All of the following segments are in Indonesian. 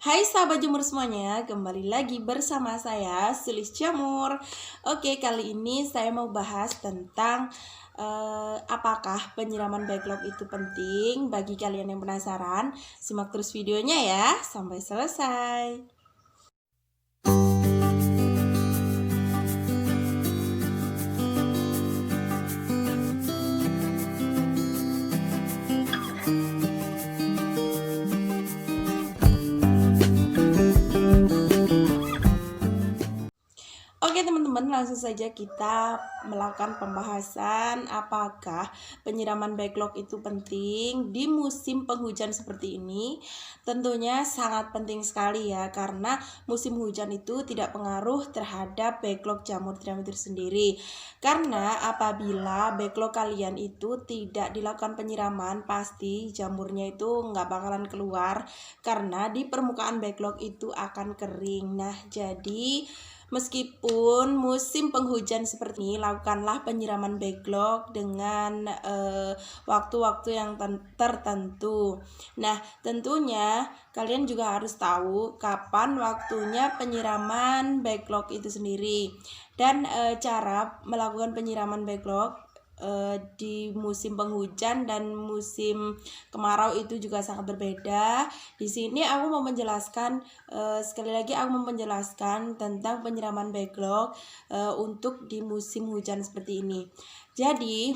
Hai sahabat jemur semuanya, kembali lagi bersama saya Sulis Jamur. Oke, kali ini saya mau bahas tentang apakah penyiraman backlog itu penting. Bagi kalian yang penasaran, simak terus videonya ya sampai selesai. Oke teman-teman, langsung saja kita melakukan pembahasan apakah penyiraman backlog itu penting di musim penghujan seperti ini. Tentunya sangat penting sekali ya, karena musim hujan itu tidak pengaruh terhadap backlog jamur tiram itu sendiri. Karena apabila backlog kalian itu tidak dilakukan penyiraman, pasti jamurnya itu nggak bakalan keluar karena di permukaan backlog itu akan kering. Nah, jadi meskipun musim penghujan seperti ini, lakukanlah penyiraman backlog dengan waktu-waktu yang tertentu. Nah, tentunya kalian juga harus tahu kapan waktunya penyiraman backlog itu sendiri. Dan cara melakukan penyiraman backlog di musim penghujan dan musim kemarau itu juga sangat berbeda. Di sini aku mau menjelaskan sekali lagi aku mau menjelaskan tentang penyiraman backlog untuk di musim hujan seperti ini. Jadi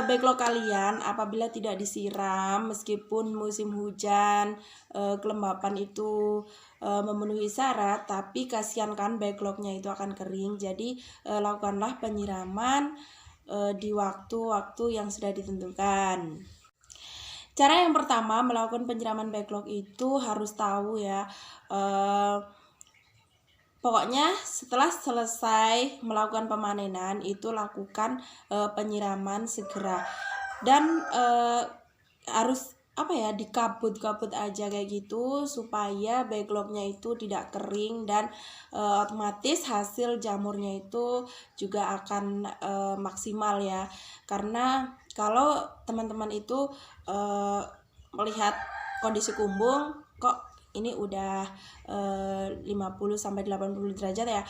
backlog kalian apabila tidak disiram meskipun musim hujan, kelembapan itu memenuhi syarat, tapi kasihan kan backlognya itu akan kering. Jadi lakukanlah penyiraman di waktu-waktu yang sudah ditentukan. Cara yang pertama melakukan penyiraman backlog itu harus tahu ya, pokoknya setelah selesai melakukan pemanenan itu lakukan penyiraman segera, dan harus dikabut-kabut aja kayak gitu supaya backlognya itu tidak kering, dan otomatis hasil jamurnya itu juga akan maksimal ya. Karena kalau teman-teman itu melihat kondisi kumbung kok ini udah 50 sampai 80 derajat ya,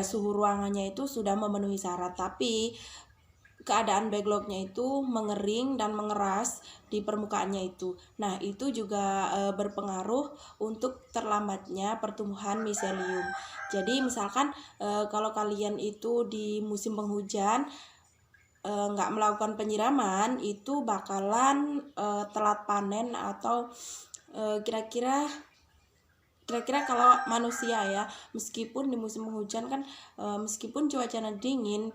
suhu ruangannya itu sudah memenuhi syarat, tapi keadaan backlognya itu mengering dan mengeras di permukaannya itu. Nah, itu juga berpengaruh untuk terlambatnya pertumbuhan miselium. Jadi misalkan kalau kalian itu di musim penghujan nggak melakukan penyiraman, itu bakalan telat panen, atau kira-kira kalau manusia ya, meskipun di musim penghujan kan meskipun cuacanya dingin,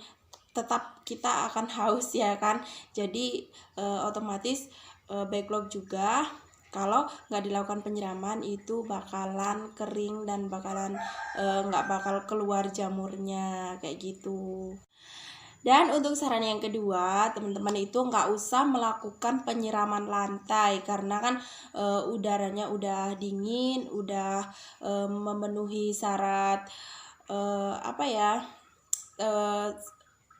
tetap kita akan haus ya kan. Jadi otomatis backlog juga kalau nggak dilakukan penyiraman itu bakalan kering dan bakalan nggak bakal keluar jamurnya kayak gitu. Dan untuk saran yang kedua, teman-teman itu nggak usah melakukan penyiraman lantai, karena kan udaranya udah dingin, udah memenuhi syarat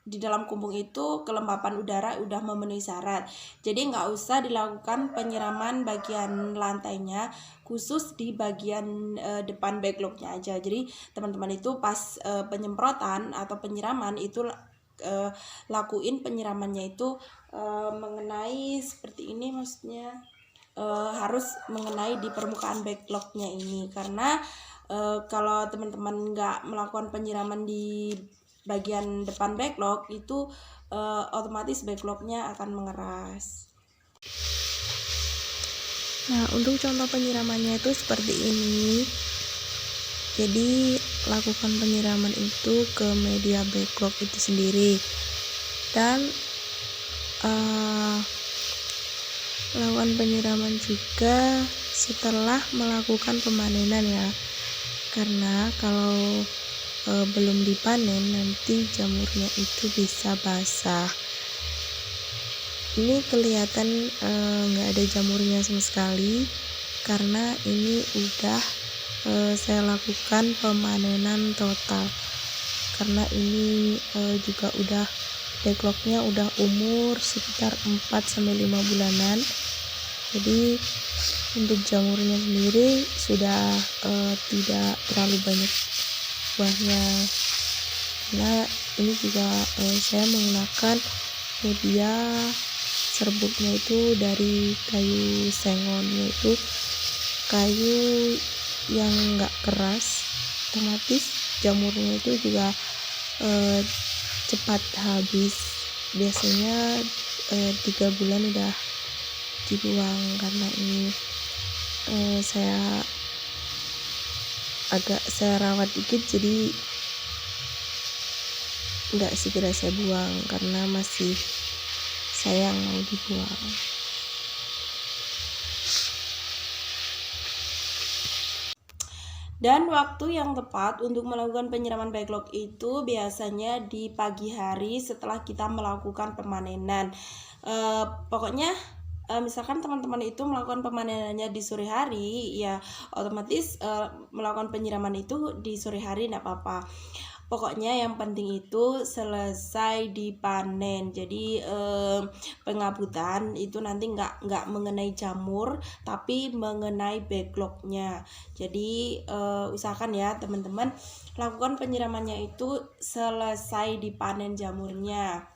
di dalam kumbung itu kelembapan udara udah memenuhi syarat. Jadi nggak usah dilakukan penyiraman bagian lantainya, khusus di bagian depan backlognya aja. Jadi teman-teman itu pas penyemprotan atau penyiraman itu lakuin penyiramannya itu mengenai seperti ini, maksudnya harus mengenai di permukaan backlognya ini. Karena kalau teman-teman nggak melakukan penyiraman di bagian depan backlog itu otomatis backlognya akan mengeras. Nah, untuk contoh penyiramannya itu seperti ini. Jadi lakukan penyiraman itu ke media backlog itu sendiri, dan lakukan penyiraman juga setelah melakukan pemanenan ya, karena kalau belum dipanen nanti jamurnya itu bisa basah. Ini kelihatan nggak ada jamurnya sama sekali, karena ini udah saya lakukan pemanenan total. Karena ini juga udah backlognya udah umur sekitar 4-5 bulanan. Jadi Untuk jamurnya sendiri sudah tidak terlalu banyak buahnya, karena ini juga saya menggunakan media serbuknya itu dari kayu sengonnya, itu kayu yang enggak keras, otomatis jamurnya itu juga cepat habis. Biasanya 3 bulan udah dibuang. Karena ini saya rawat dikit, jadi nggak segera saya buang karena masih sayang mau dibuang. Dan waktu yang tepat untuk melakukan penyiraman backlog itu biasanya di pagi hari setelah kita melakukan pemanenan. Pokoknya misalkan teman-teman itu melakukan pemanenannya di sore hari, ya otomatis melakukan penyiraman itu di sore hari tidak apa-apa. Pokoknya yang penting itu selesai dipanen. Jadi pengabutan itu nanti nggak mengenai jamur, tapi mengenai backlognya. Jadi usahakan ya teman-teman lakukan penyiramannya itu selesai dipanen jamurnya.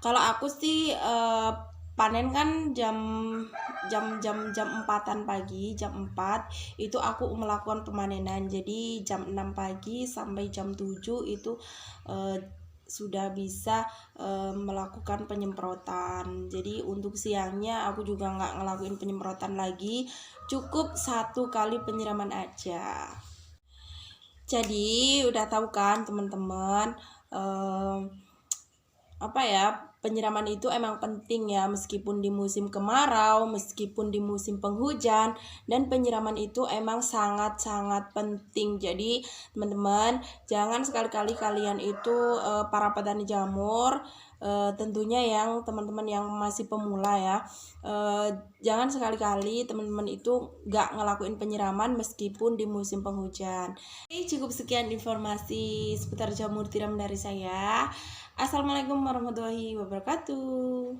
Kalau aku sih panen kan jam 4-an pagi, jam 4 itu aku melakukan pemanenan. Jadi jam 6 pagi sampai jam 7 itu sudah bisa melakukan penyemprotan. Jadi untuk siangnya aku juga nggak ngelakuin penyemprotan lagi, cukup 1 kali penyiraman aja. Jadi udah tahu kan teman-teman, penyiraman itu emang penting ya, meskipun di musim kemarau, meskipun di musim penghujan, dan penyiraman itu emang sangat-sangat penting. Jadi teman-teman jangan sekali-kali kalian itu para petani jamur, tentunya yang teman-teman yang masih pemula ya, jangan sekali-kali teman-teman itu gak ngelakuin penyiraman meskipun di musim penghujan. Cukup sekian informasi seputar jamur tiram dari saya. Assalamualaikum warahmatullahi wabarakatuh.